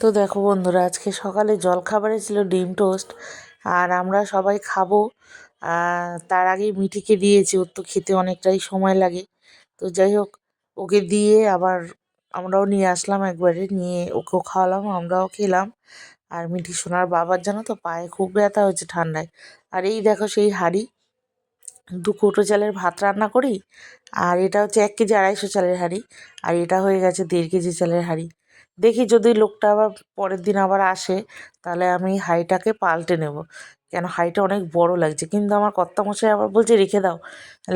তো দেখো বন্ধুরা, আজকে সকালে জলখাবারে ছিল ডিম টোস্ট। আর আমরা সবাই খাবো। তার আগে মিঠিকে দিয়েছি, ওর তো খেতে অনেকটাই সময় লাগে। তো যাই হোক, ওকে দিয়ে আবার আমরাও নিয়ে আসলাম, একবারে নিয়ে ওকেও খাওয়ালাম, আমরাও খেলাম। আর মিঠি সোনার বাবার জানো তো পায়ে খুব ব্যথা হয়েছে ঠান্ডায়। আর এই দেখো সেই হাঁড়ি, 2 কৌটো চালের ভাত রান্না করি। আর এটা হচ্ছে 1 কেজি 250 চালের হাঁড়ি। আর এটা হয়ে গেছে 1.5 কেজি চালের হাঁড়ি। দেখি যদি লোকটা আবার পরের দিন আবার আসে, তাহলে আমি হাঁড়িটাকে পাল্টে নেব। কেন হাঁড়িটা অনেক বড় লাগছে, কিন্তু আমার কর্তামশাই আবার বলছে রেখে দাও,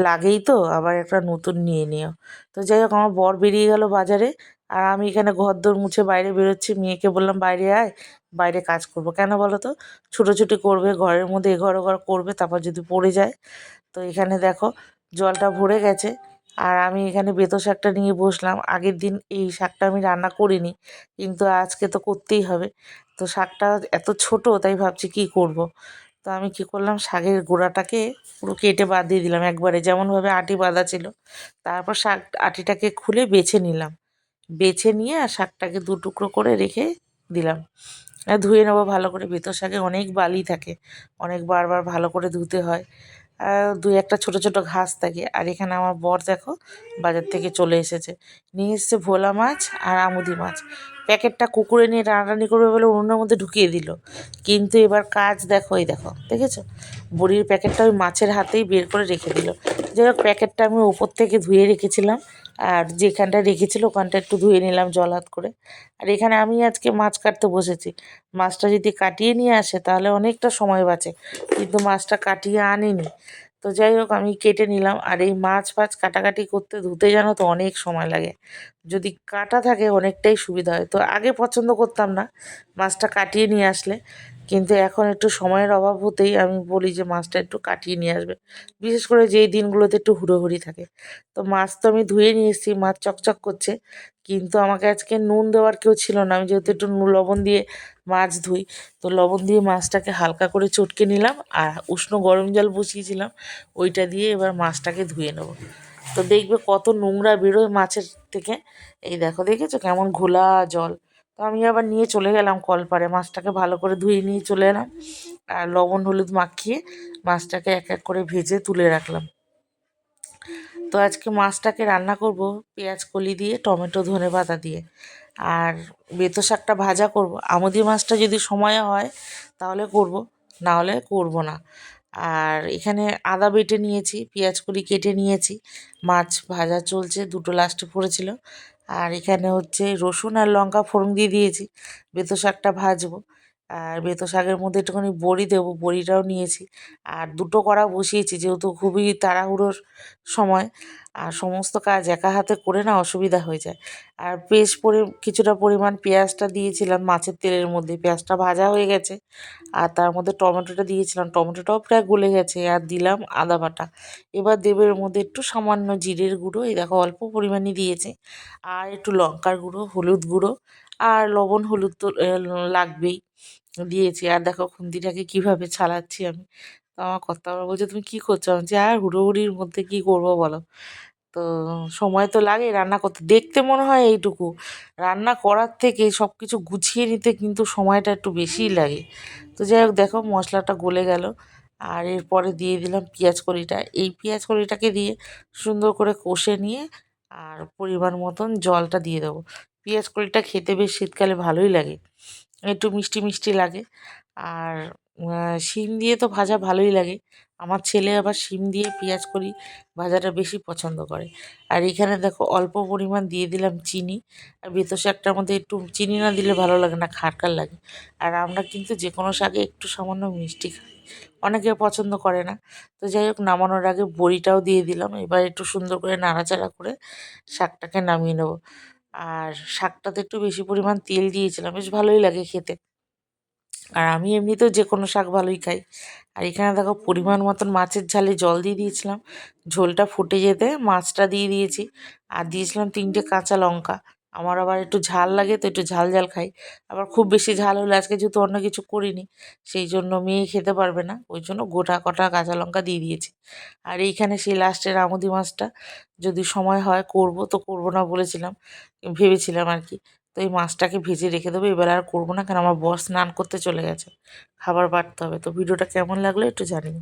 লাগেই তো, আবার একটা নতুন নিয়ে নিও। তো যাই হোক, আমার বর বেরিয়ে গেল বাজারে। আর আমি এখানে ঘরদোর মুছে বাইরে বেরোচ্ছি, মেয়েকে বললাম বাইরে আয়, বাইরে কাজ করব। কেন বলো তো, ছুটোছুটি করবে, ঘরের মধ্যে এঘর ওঘর করবে, তারপর যদি পড়ে যায়। তো এখানে দেখো জলটা ভরে গেছে। আর আমি এখানে বেতো শাকটা নিয়ে বসলাম। আগের দিন এই শাকটা আমি রান্না করিনি, কিন্তু আজকে তো করতেই হবে। তো শাকটা এত ছোট, তাই ভাবছি কি করব। তো আমি কি করলাম, শাকের গোড়াটাকে পুরো কেটে বাদ দিয়ে দিলাম একবারে, যেমনভাবে আটি বাঁধা ছিল। তারপর শাক আটিটাকে খুলে বেছে নিলাম। বেছে নিয়ে আর শাকটাকে 2 টুকরো করে রেখে দিলাম। ধুয়ে নেবো ভালো করে, বেতো শাকে অনেক বালি থাকে, অনেক বারবার ভালো করে ধুতে হয়। দুই একটা ছোট ছোট ঘাস থাকে। আর এখানে আমার বর দেখো বাজার থেকে চলে এসেছে, নিয়ে এসেছে ভোলা মাছ আর আমুদি মাছ। প্যাকেটটা কুকুরে নিয়ে টানাটানি করবে বলে উনুনের মধ্যে ঢুকিয়ে দিল। কিন্তু এবার কাজ দেখো, এই দেখো দেখেছো, বড়ির প্যাকেটটা ওই মাছের হাতেই বের করে রেখে দিল। যাই হোক, প্যাকেটটা আমি ওপর থেকে ধুয়ে রেখেছিলাম, আর যেখানটা রেখেছিল ওখানটা একটু ধুয়ে নিলাম জল হাত করে। আর এখানে আমি আজকে মাছ কাটতে বসেছি। মাছটা যদি কাটিয়ে নিয়ে আসে তাহলে অনেকটা সময় বাঁচে, কিন্তু মাছটা কাটিয়ে আনেনি। তো যাই হোক, আমি কেটে নিলাম। আর এই মাছ ফাছ কাটাকাটি করতে ধুতে জানো তো অনেক সময় লাগে, যদি কাটা থাকে অনেকটাই সুবিধা হয়। তো আগে পছন্দ করতাম না মাছটা কাটিয়ে নিয়ে আসলে, কিন্তু এখন একটু সময়ের অভাব হতেই আমি বলি যে মাছটা একটু কাটিয়ে নিয়ে আসবে, বিশেষ করে যেই দিনগুলোতে একটু হুড়োহুড়ি থাকে। তো মাছ তো আমি ধুয়ে নিয়ে এসেছি, মাছ চকচক করছে। কিন্তু আমাকে আজকে নুন দেওয়ার কেউ ছিল না, আমি যেহেতু একটু লবণ দিয়ে মাছ ধুই। তো লবণ দিয়ে মাছটাকে হালকা করে চটকে নিলাম, আর উষ্ণ গরম জল বসিয়েছিলাম, ওইটা দিয়ে এবার মাছটাকে ধুয়ে নেব। তো দেখবে কত নোংরা বেরোয় মাছের থেকে। এই দেখো, দেখেছো কেমন ঘোলা জল। তো আমি আবার নিয়ে চলে গেলাম কলপাড়ে, মাছটাকে ভালো করে ধুয়ে নিয়ে চলে এলাম। আর লবণ হলুদ মাখিয়ে মাছটাকে এক এক করে ভেজে তুলে রাখলাম। তো আজকে মাছটাকে রান্না করব পেঁয়াজ কলি দিয়ে, টমেটো ধনেপাতা দিয়ে। আর বেতো শাকটা ভাজা করব। আমুদি মাছটা যদি সময় হয় তাহলে করব, না হলে করব না। আর এখানে আদা বেটে নিয়েছি, পেঁয়াজ কলি কেটে নিয়েছি, মাছ ভাজা চলছে, 2টো লাস্টে পড়েছিল। আর এখানে হচ্ছে রসুন আর লঙ্কা ফোড়ন দিয়ে দিয়েছি, বেতো শাকটা ভাজবো। আর বেতো শাকের মধ্যে একটুখানি বড়ি দেবো, বড়িটাও নিয়েছি। আর 2টো কড়া বসিয়েছি, যেহেতু খুবই তাড়াহুড়োর সময়, আর সমস্ত কাজ একা হাতে করে না অসুবিধা হয়ে যায়। আর বেশ কিছুটা পরিমাণ পেঁয়াজটা দিয়েছিলাম মাছের তেলের মধ্যে, পেঁয়াজটা ভাজা হয়ে গেছে। আর তার মধ্যে টমেটোটা দিয়েছিলাম, টমেটোটাও প্রায় গলে গেছে। আর দিলাম আদা বাটা। এবার দেবে এর মধ্যে একটু সামান্য জিরের গুঁড়ো, এই দেখো অল্প পরিমাণে দিয়েছে। আর একটু লঙ্কার গুঁড়ো, হলুদ গুঁড়ো, আর লবণ হলুদ তো লাগবেই, দিয়েছি। আর দেখো খুন্তিটাকে কীভাবে ছাড়াচ্ছি আমি। তো আমার কর্তা আবার বলছে তুমি কী করছো, আমি যে আর হুড়োহুড়ির মধ্যে কী করবো বলো। তো সময় তো লাগে রান্না করতে, দেখতে মনে হয় এইটুকু, রান্না করার থেকে সব কিছু গুছিয়ে নিতে কিন্তু সময়টা একটু বেশিই লাগে। তো যাই হোক, দেখো মশলাটা গলে গেল। আর এরপরে দিয়ে দিলাম পেঁয়াজ কলিটা, এই পেঁয়াজ কলিটাকে দিয়ে সুন্দর করে কষে নিয়ে আর পরিমাণ মতন জলটা দিয়ে দেবো। পেঁয়াজ কলিটা খেতে বেশ শীতকালে ভালোই লাগে, একটু মিষ্টি মিষ্টি লাগে। আর শিম দিয়ে তো ভাজা ভালোই লাগে। আমার ছেলে আবার শিম দিয়ে পেঁয়াজ কলি ভাজাটা বেশি পছন্দ করে। আর এখানে দেখো অল্প পরিমাণ দিয়ে দিলাম চিনি। আর বেতো শাকটার মধ্যে একটু চিনি না দিলে ভালো লাগে না, খাটকার লাগে। আর আমরা কিন্তু যে কোনো শাকে একটু সামান্য মিষ্টি খাই, অনেকে পছন্দ করে না। তো যাই হোক, নামানোর আগে বড়িটাও দিয়ে দিলাম। এবার একটু সুন্দর করে নাড়াচাড়া করে শাকটাকে নামিয়ে নেবো। আর শাকটাতে একটু বেশি পরিমাণ তেল দিয়েছিলাম, বেশ ভালোই লাগে খেতে। আর আমি এমনিতেও যে কোনো শাক ভালোই খাই। আর এখানে দেখো পরিমাণ মতন মাছের ঝালে জল দিয়ে দিয়েছিলাম, ঝোলটা ফুটে যেতে মাছটা দিয়ে দিয়েছি। আর দিয়েছিলাম 3টে কাঁচা লঙ্কা। আমার আবার একটু ঝাল লাগে, তো একটু ঝাল ঝাল খাই। আবার খুব বেশি ঝাল হলে, আজকে যেহেতু অন্য কিছু করিনি সেই জন্য মেয়ে খেতে পারবে না, ওই জন্য গোটা কটা কাঁচা লঙ্কা দিয়ে দিয়েছি। আর এইখানে সেই লাস্টের আমুদি মাছটা যদি সময় হয় করব, তো করব না বলেছিলাম, ভেবেছিলাম আর কি। তো এই মাছটাকে ভেজে রেখে দেবো, এবার আর করবো না, কারণ আমার বর স্নান করতে চলে গেছে, খাবার বাড়তে হবে। তো ভিডিওটা কেমন লাগলো একটু জানিও।